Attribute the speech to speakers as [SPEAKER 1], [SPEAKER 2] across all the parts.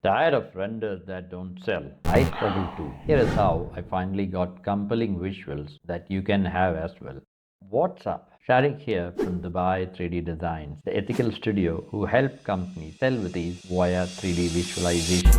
[SPEAKER 1] Tired of renders that don't sell? I struggle too. Here is how I finally got compelling visuals that you can have as well. What's up? Sharik here from Dubai 3D Designs, the ethical studio who help companies sell with ease via 3D visualization.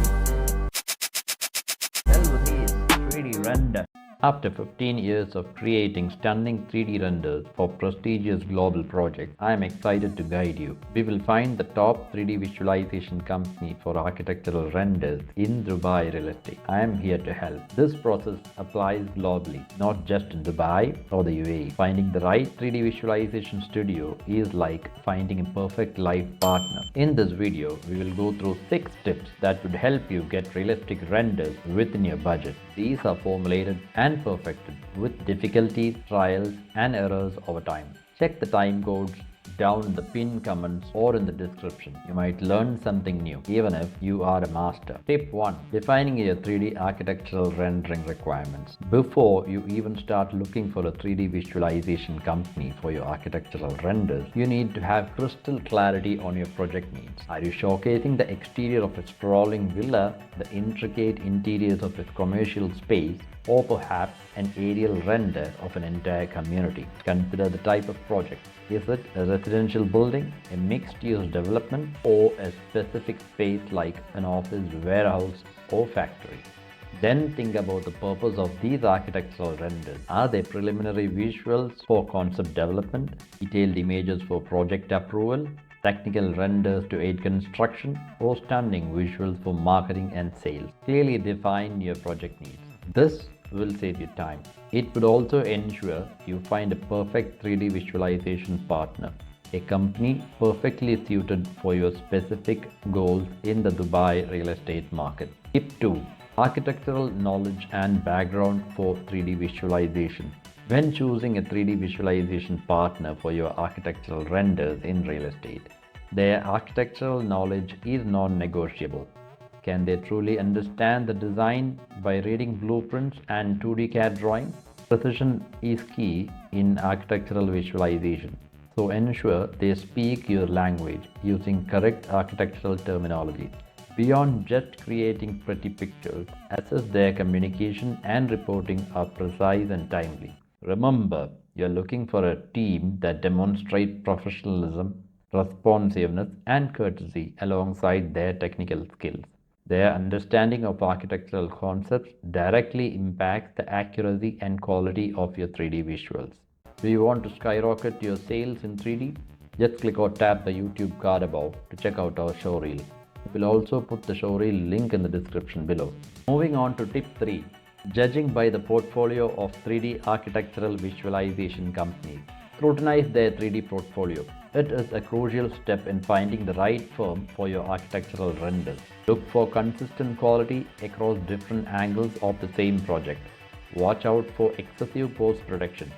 [SPEAKER 1] Sell with ease, 3D render. After 15 years of creating stunning 3D renders for prestigious global projects, I am excited to guide you. We will find the top 3D visualization company for architectural renders in Dubai real estate. I am here to help. This process applies globally, not just in Dubai or the UAE. Finding the right 3D visualization studio is like finding a perfect life partner. In this video, we will go through 6 tips that would help you get realistic renders within your budget. These are formulated and perfected with difficulties, trials, and errors over time. Check the time codes down in the pinned comments or in the description. You might learn something new, even if you are a master. Tip 1. Defining your 3D architectural rendering requirements. Before you even start looking for a 3D visualization company for your architectural renders, you need to have crystal clarity on your project needs. Are you showcasing the exterior of a sprawling villa, the intricate interiors of a commercial space, or perhaps an aerial render of an entire community? Consider the type of project. Is it a residential building, a mixed-use development, or a specific space like an office, warehouse, or factory? Then think about the purpose of these architectural renders. Are they preliminary visuals for concept development, detailed images for project approval, technical renders to aid construction, or stunning visuals for marketing and sales? Clearly define your project needs. This will save you time. It would also ensure you find a perfect 3D visualization partner, a company perfectly suited for your specific goals in the Dubai real estate market. Tip 2. Architectural knowledge and background for 3D visualization. When choosing a 3D visualization partner for your architectural renders in real estate, their architectural knowledge is non-negotiable. Can they truly understand the design by reading blueprints and 2D CAD drawings? Precision is key in architectural visualization, so ensure they speak your language using correct architectural terminology. Beyond just creating pretty pictures, assess their communication and reporting are precise and timely. Remember, you're looking for a team that demonstrates professionalism, responsiveness, and courtesy alongside their technical skills. Their understanding of architectural concepts directly impacts the accuracy and quality of your 3D visuals. Do you want to skyrocket your sales in 3D? Just click or tap the YouTube card above to check out our showreel. We will also put the showreel link in the description below. Moving on to tip 3. Judging by the portfolio of 3D architectural visualization companies. Scrutinize their 3D portfolio. It is a crucial step in finding the right firm for your architectural renders. Look for consistent quality across different angles of the same project. Watch out for excessive post-production.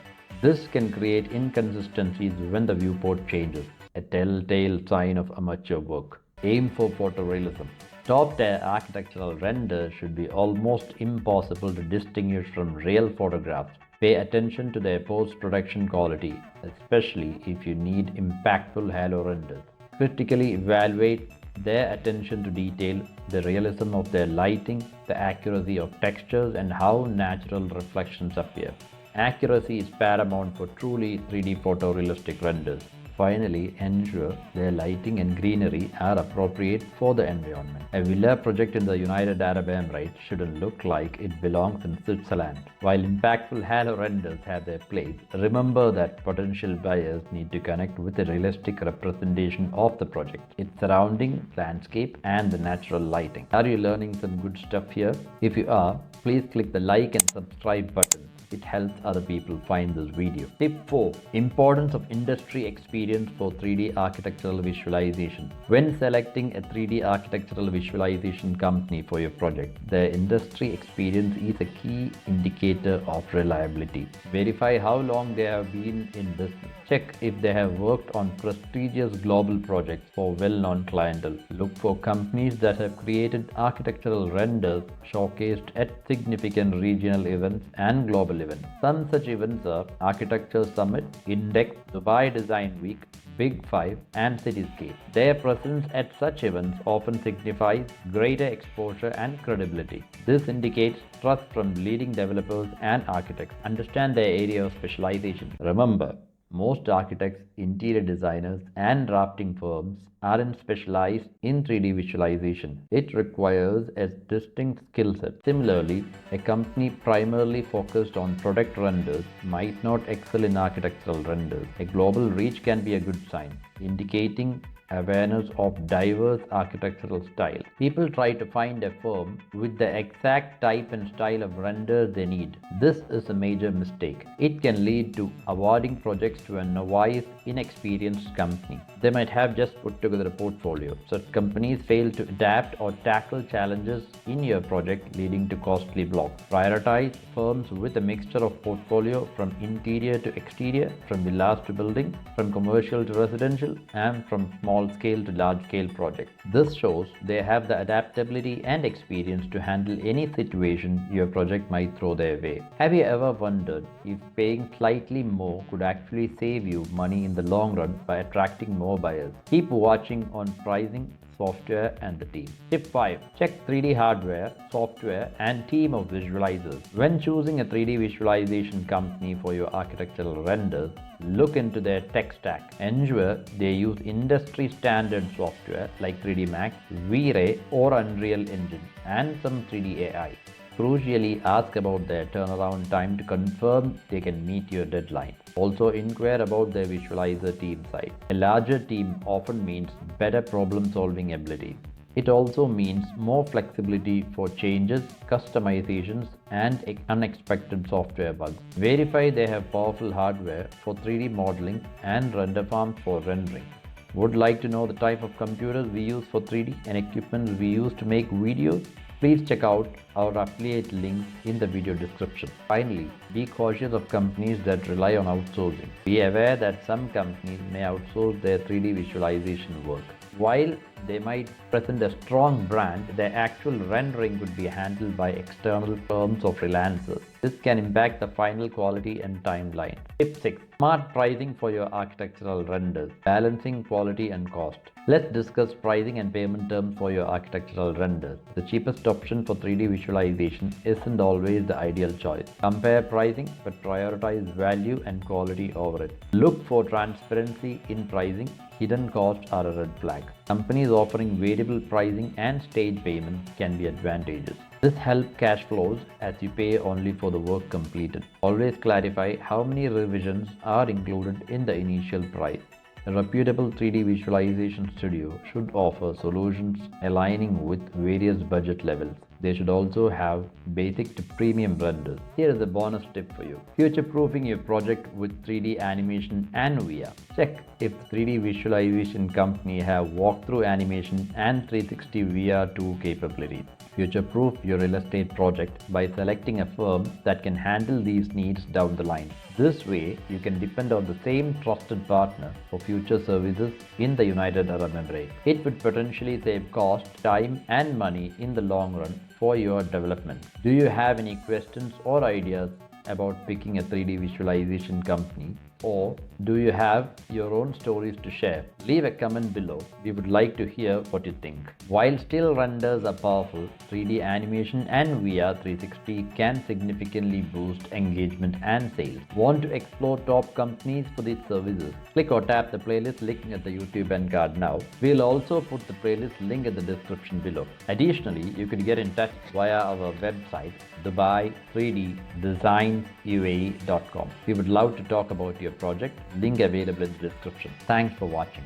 [SPEAKER 1] This can create inconsistencies when the viewport changes, a telltale sign of amateur work. Aim for photorealism. Top-tier architectural renders should be almost impossible to distinguish from real photographs. Pay attention to their post-production quality, especially if you need impactful halo renders. Critically evaluate their attention to detail, the realism of their lighting, the accuracy of textures, and how natural reflections appear. Accuracy is paramount for truly 3D photorealistic renders. Finally, ensure their lighting and greenery are appropriate for the environment. A villa project in the United Arab Emirates shouldn't look like it belongs in Switzerland. While impactful halo renders have their place, remember that potential buyers need to connect with a realistic representation of the project, its surrounding landscape, and the natural lighting. Are you learning some good stuff here? If you are, please click the like and subscribe button. It helps other people find this video. Tip 4. Importance of industry experience for 3D architectural visualization. When selecting a 3D architectural visualization company for your project, their industry experience is a key indicator of reliability. Verify how long they have been in business. Check if they have worked on prestigious global projects for well-known clientele. Look for companies that have created architectural renders showcased at significant regional events and global events. Some such events are Architecture Summit, Index, Dubai Design Week, Big Five, and Cityscape. Their presence at such events often signifies greater exposure and credibility. This indicates trust from leading developers and architects. Understand their area of specialization. Remember, most architects, interior designers, and drafting firms aren't specialized in 3D visualization. It requires a distinct skill set. Similarly, a company primarily focused on product renders might not excel in architectural renders. A global reach can be a good sign, indicating awareness of diverse architectural styles. People try to find a firm with the exact type and style of renders they need. This is a major mistake. It can lead to awarding projects to a novice, inexperienced company. They might have just put together a portfolio. Such companies fail to adapt or tackle challenges in your project, leading to costly blocks. Prioritize firms with a mixture of portfolio from interior to exterior, from villas to building, from commercial to residential, and from small scale to large scale projects. This shows they have the adaptability and experience to handle any situation your project might throw their way. Have you ever wondered if paying slightly more could actually save you money in the long run by attracting more buyers? Keep watching on pricing, software, and the team. Tip 5. Check 3D hardware, software, and team of visualizers. When choosing a 3D visualization company for your architectural renders, look into their tech stack. Ensure they use industry standard software like 3D Max, V-Ray, or Unreal Engine, and some 3D AI. Crucially, ask about their turnaround time to confirm they can meet your deadline. Also, inquire about their visualizer team size. A larger team often means better problem-solving abilities. It also means more flexibility for changes, customizations, and unexpected software bugs. Verify they have powerful hardware for 3D modeling and render farms for rendering. Would like to know the type of computers we use for 3D and equipment we use to make videos? Please check out our affiliate link in the video description. Finally, be cautious of companies that rely on outsourcing. Be aware that some companies may outsource their 3D visualization work. While they might present a strong brand, their actual rendering could be handled by external firms or freelancers. This can impact the final quality and timeline. Tip 6. Smart pricing for your architectural renders. Balancing quality and cost. Let's discuss pricing and payment terms for your architectural renders. The cheapest option for 3D visualization isn't always the ideal choice. Compare pricing, but prioritize value and quality over it. Look for transparency in pricing. Hidden costs are a red flag. Companies offering variable pricing and stage payments can be advantageous. This helps cash flows as you pay only for the work completed. Always clarify how many revisions are included in the initial price. A reputable 3D visualization studio should offer solutions aligning with various budget levels. They should also have basic to premium renders. Here is a bonus tip for you. Future-proofing your project with 3D animation and VR. Check if 3D visualization company have walkthrough animation and 360 VR tool capabilities. Future-proof your real estate project by selecting a firm that can handle these needs down the line. This way, you can depend on the same trusted partner for future services in the United Arab Emirates. It would potentially save cost, time, and money in the long run for your development. Do you have any questions or ideas about picking a 3D visualization company? Or do you have your own stories to share? Leave a comment below. We would like to hear what you think. While still renders are powerful, 3D animation and VR 360 can significantly boost engagement and sales. Want to explore top companies for these services? Click or tap the playlist link at the YouTube end card now. We'll also put the playlist link in the description below. Additionally, you can get in touch via our website dubai3ddesignuae.com. We would love to talk about your project. Link available in the description. Thanks for watching.